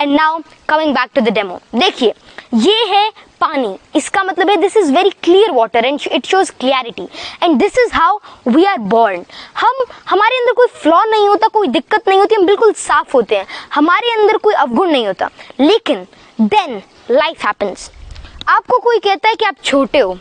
And now coming back to the demo, देखिए ये है पानी, इसका मतलब है this is very clear water and it shows clarity and this is how we are born. हमारे अंदर कोई फ्लॉ नहीं होता, कोई दिक्कत नहीं होती, हम बिल्कुल साफ होते हैं, हमारे अंदर कोई अवगुण नहीं होता। लेकिन देन लाइफ हैपेंस। आपको कोई कहता है कि आप छोटे हो,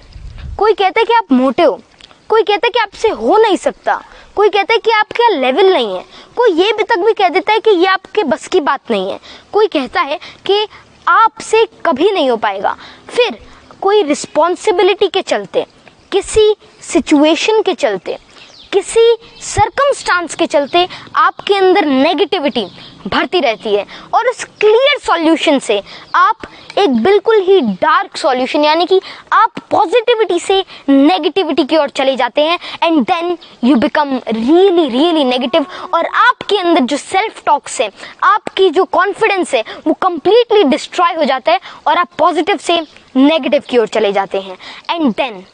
कोई कहता है कि आप मोटे हो, कोई कहता है कि आपसे हो नहीं सकता, कोई कहता है कि आपका लेवल नहीं है, कोई ये भी तक भी कह देता है कि ये आपके बस की बात नहीं है, कोई कहता है कि आपसे कभी नहीं हो पाएगा। फिर कोई रिस्पॉन्सिबिलिटी के चलते, किसी सिचुएशन के चलते, किसी सर्कमस्टांस के चलते आपके अंदर नेगेटिविटी भरती रहती है और उस क्लियर सॉल्यूशन से आप एक बिल्कुल ही डार्क सॉल्यूशन यानी कि आप पॉजिटिविटी से नेगेटिविटी की ओर चले जाते हैं and then you become really really negative और आपके अंदर जो सेल्फ टॉक्स है, आपकी जो कॉन्फिडेंस है वो कंप्लीटली डिस्ट्रॉय हो जाता है और आप पॉजिटिव से नेगेटिव की ओर चले जाते हैं एंड देन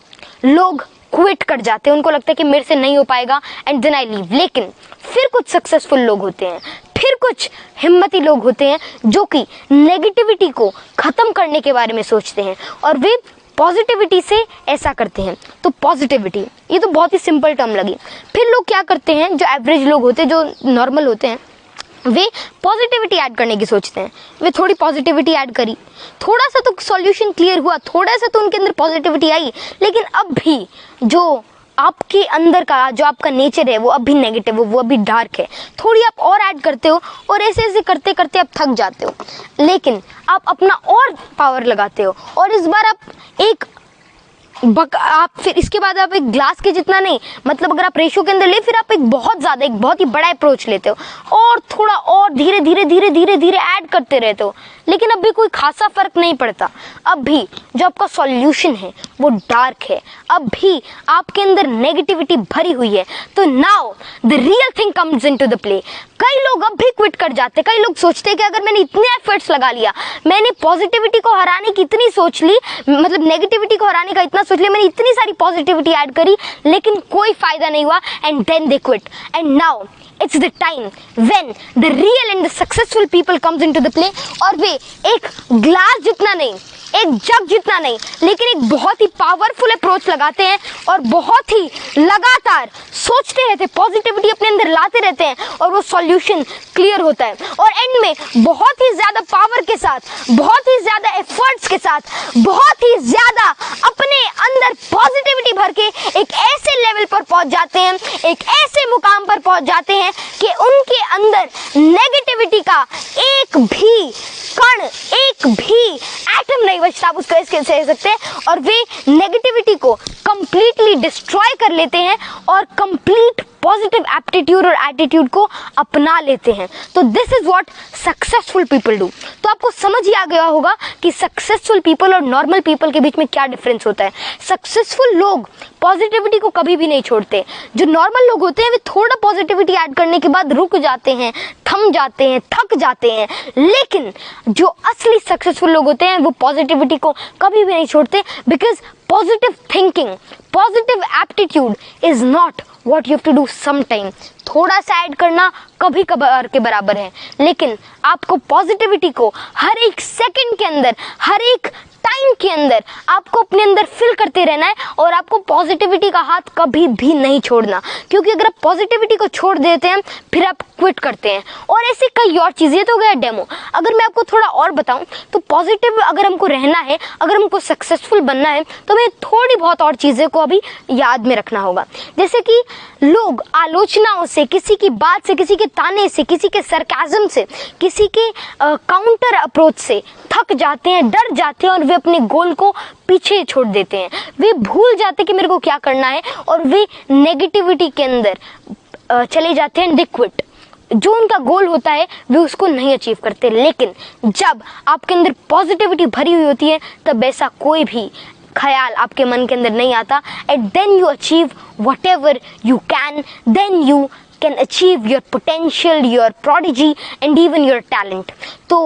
लोग क्विट कर जाते हैं, उनको लगता है कि मेरे से नहीं हो पाएगा एंड देन आई लीव। लेकिन फिर कुछ सक्सेसफुल लोग होते हैं, फिर कुछ हिम्मती लोग होते हैं जो कि नेगेटिविटी को खत्म करने के बारे में सोचते हैं और वे पॉजिटिविटी से ऐसा करते हैं। तो पॉजिटिविटी ये तो बहुत ही सिंपल टर्म लगी। फिर लोग क्या करते हैं, जो एवरेज लोग होते हैं, जो नॉर्मल होते हैं, वे पॉजिटिविटी ऐड करने की सोचते हैं। वे थोड़ी पॉजिटिविटी ऐड करी, थोड़ा सा तो सॉल्यूशन क्लियर हुआ, थोड़ा सा तो उनके अंदर पॉजिटिविटी आई, लेकिन अब भी जो आपके अंदर का जो आपका नेचर है वो अब भी नेगेटिव हो, वो अभी डार्क है। थोड़ी आप और ऐड करते हो और ऐसे ऐसे करते करते आप थक जाते हो, लेकिन आप अपना और पावर लगाते हो और इस बार आप फिर इसके बाद आप एक ग्लास के जितना नहीं, मतलब अगर आप रेशो के अंदर ले, फिर आप एक बहुत ही बड़ा अप्रोच लेते हो और थोड़ा और धीरे धीरे धीरे धीरे धीरे ऐड करते रहते हो, लेकिन अब भी कोई खासा फर्क नहीं पड़ता। अब भी जो आपका सॉल्यूशन है वो डार्क है, अब भी आपके अंदर नेगेटिविटी भरी हुई है। तो now the real thing comes into the play. कई लोग अब भी क्विट कर जाते, कई लोग सोचते हैं कि अगर मैंने इतने एफर्ट्स लगा लिया, मैंने पॉजिटिविटी को हराने की इतनी सोच ली, मतलब नेगेटिविटी को हराने का इतना सोच लिया, मैंने इतनी सारी पॉजिटिविटी ऐड करी, लेकिन कोई फायदा नहीं हुआ and then they quit. And now it's the time when the real and the successful people comes into the play और वे एक ग्लास जितना नहीं, एक जग जितना नहीं, लेकिन एक बहुत ही पावरफुल अप्रोच लगाते हैं और बहुत ही लगातार सोचते रहते हैं, पॉजिटिविटी अपने अंदर लाते रहते हैं और वो सॉल्यूशन क्लियर होता है और एंड में बहुत ही ज्यादा पावर के साथ, बहुत ही ज्यादा एफर्ट्स के साथ, बहुत ही ज्यादा अपने अंदर पॉजिटिविटी भर के एक ऐसे लेवल पर पहुंच जाते हैं, एक ऐसे मुकाम पर पहुंच जाते हैं कि उनके अंदर नेगेटिविटी का एक भी कण, एक भी एटम नहीं बचता, आप उसको इसके कह सकते हैं, और वे नेगेटिविटी को कंप्लीटली डिस्ट्रॉय कर लेते हैं और कंप्लीट पॉजिटिव एप्टीट्यूड और एटीट्यूड को अपना लेते हैं। तो this is what successful people do. तो आपको समझ ही आ गया होगा कि सक्सेसफुल पीपल और नॉर्मल पीपल के बीच में क्या डिफरेंस होता है। सक्सेसफुल लोग पॉजिटिविटी को कभी भी नहीं छोड़ते, जो नॉर्मल लोग होते हैं वे थोड़ा पॉजिटिविटी ऐड करने के बाद रुक जाते हैं, थम जाते हैं, थक जाते हैं, लेकिन जो असली सक्सेसफुल लोग होते हैं वो पॉजिटिविटी को कभी भी नहीं छोड़ते, because positive thinking, positive aptitude is not what you have to do sometime। थोड़ा सा ऐड करना कभी कभार के बराबर है, लेकिन आपको पॉजिटिविटी को हर एक सेकंड के अंदर, हर एक टाइम के अंदर आपको अपने अंदर फिल करते रहना है और आपको पॉजिटिविटी का हाथ कभी भी नहीं छोड़ना, क्योंकि अगर आप पॉजिटिविटी को छोड़ देते हैं फिर आप क्विट करते हैं। और ऐसे कई और चीज़ें, तो गया डेमो। अगर मैं आपको थोड़ा और बताऊं तो पॉजिटिव अगर हमको रहना है, अगर हमको सक्सेसफुल बनना है, तो हमें थोड़ी बहुत और चीज़ें को अभी याद में रखना होगा। जैसे कि लोग आलोचनाओं से, किसी की बात से, किसी के ताने से, किसी के सरकाज़म से, किसी के काउंटर अप्रोच से थक जाते हैं, डर जाते हैं और वे अपने गोल को पीछे छोड़ देते हैं। वे भूल जाते हैं कि मेरे को क्या करना है और वे नेगेटिविटी के अंदर चले जाते हैं, दे क्विट। जो उनका गोल होता है वे उसको नहीं अचीव करते। लेकिन जब आपके अंदर पॉजिटिविटी भरी हुई होती है तब ऐसा कोई भी ख्याल आपके मन के अंदर नहीं आता, and then you achieve whatever you can, then you can achieve your potential, your prodigy and even your talent। तो